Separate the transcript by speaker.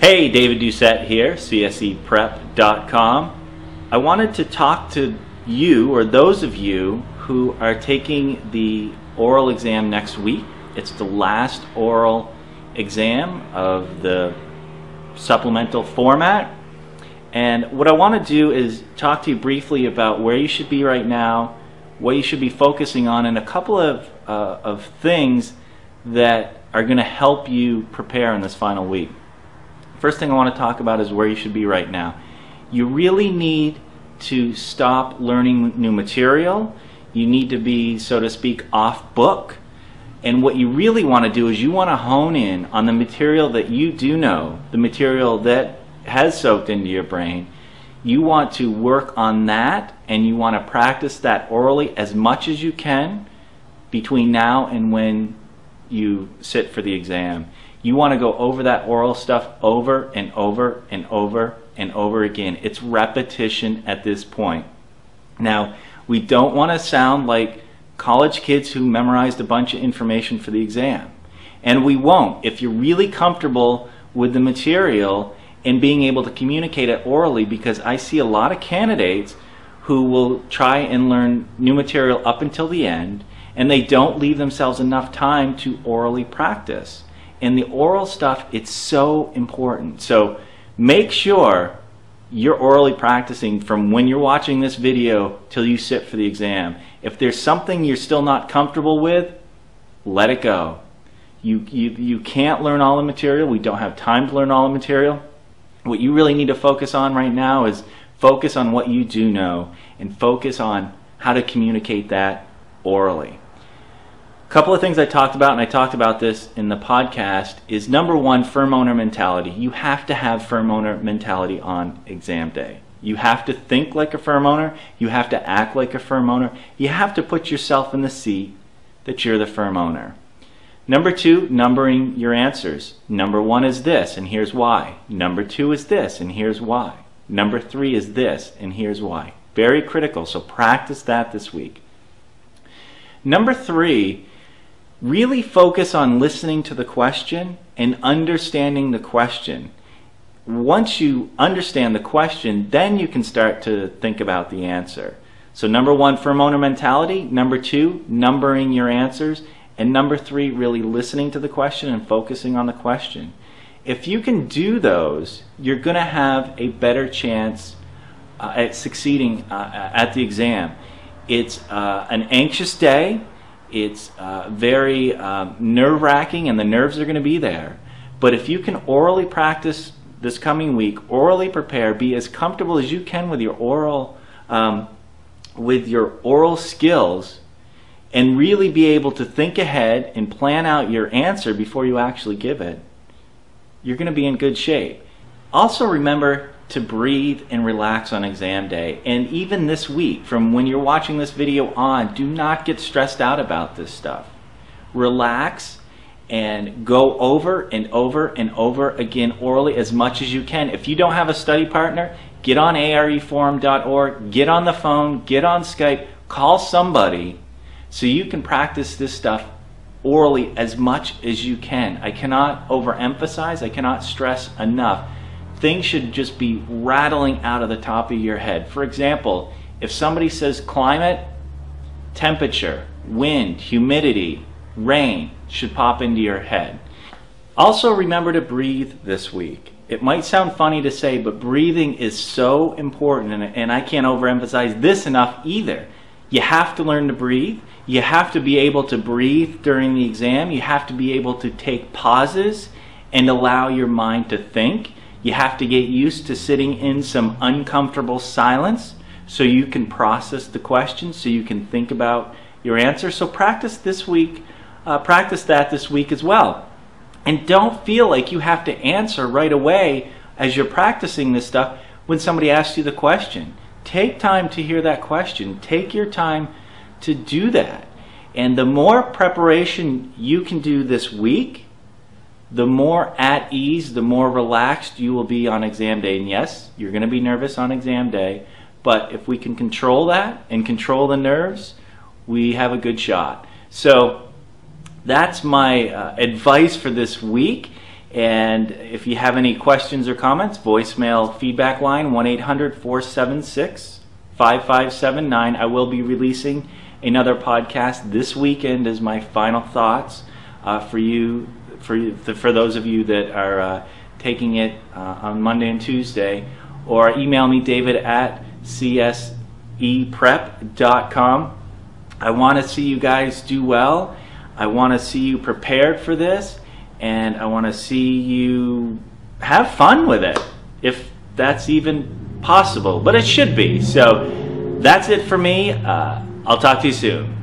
Speaker 1: Hey, David Doucette here, CSEprep.com. I wanted to talk to you, or those of you who are taking the oral exam next week. It's the last oral exam of the supplemental format. And what I want to do is talk to you briefly about where you should be right now, what you should be focusing on, and a couple of things that are going to help you prepare in this final week. First thing I want to talk about is where you should be right now. You really need to stop learning new material. You need to be, so to speak, off book. And what you really want to do is you want to hone in on the material that you do know, the material that has soaked into your brain. You want to work on that, and you want to practice that orally as much as you can between now and when you sit for the exam. You want to go over that oral stuff over and over and over and over again. It's repetition at this point. Now, we don't want to sound like college kids who memorized a bunch of information for the exam. And we won't. If you're really comfortable with the material and being able to communicate it orally, because I see a lot of candidates who will try and learn new material up until the end, and they don't leave themselves enough time to orally practice. And the oral stuff, it's so important. So make sure you're orally practicing from when you're watching this video till you sit for the exam. If there's something you're still not comfortable with, let it go. You can't learn all the material. We don't have time to learn all the material. What you really need to focus on right now is focus on what you do know and focus on how to communicate that orally. A couple of things I talked about, and I talked about this in the podcast, is number one, firm owner mentality. You have to have firm owner mentality on exam day. You have to think like a firm owner. You have to act like a firm owner. You have to put yourself in the seat that you're the firm owner. Number two, numbering your answers. Number one is this, and here's why. Number two is this, and here's why. Number three is this, and here's why. Very critical, so practice that this week. Number three, really focus on listening to the question and understanding the question. Once you understand the question, then you can start to think about the answer. So number one, firm owner mentality. Number two, numbering your answers. And number three, really listening to the question and focusing on the question. If you can do those, you're going to have a better chance at succeeding at the exam. It's an anxious day. It's very nerve-wracking, and the nerves are going to be there. But if you can orally practice this coming week, orally prepare, be as comfortable as you can with your oral skills, and really be able to think ahead and plan out your answer before you actually give it, you're going to be in good shape. Also remember to breathe and relax on exam day. And even this week, from when you're watching this video on, do not get stressed out about this stuff. Relax and go over and over and over again orally as much as you can. If you don't have a study partner, get on areforum.org, get on the phone, get on Skype, call somebody so you can practice this stuff orally as much as you can. I cannot overemphasize, I cannot stress enough. Things should just be rattling out of the top of your head. For example, if somebody says climate, temperature, wind, humidity, rain should pop into your head. Also remember to breathe this week. It might sound funny to say, but breathing is so important, and I can't overemphasize this enough either. You have to learn to breathe. You have to be able to breathe during the exam. You have to be able to take pauses and allow your mind to think. You have to get used to sitting in some uncomfortable silence so you can process the question, so you can think about your answer. So practice this week, practice that this week as well. And don't feel like you have to answer right away as you're practicing this stuff when somebody asks you the question. Take time to hear that question. Take your time to do that. And the more preparation you can do this week, the more at ease, the more relaxed you will be on exam day. And yes, you're going to be nervous on exam day, but if we can control that and control the nerves, we have a good shot. So that's my advice for this week. And if you have any questions or comments, voicemail feedback line 1-800-476-5579. I will be releasing another podcast this weekend as my final thoughts for those of you that are taking it on Monday and Tuesday. Or email me, david@cseprep.com. I want to see you guys do well. I want to see you prepared for this, and I want to see you have fun with it, if that's even possible. But it should be. So that's it for me. I'll talk to you soon.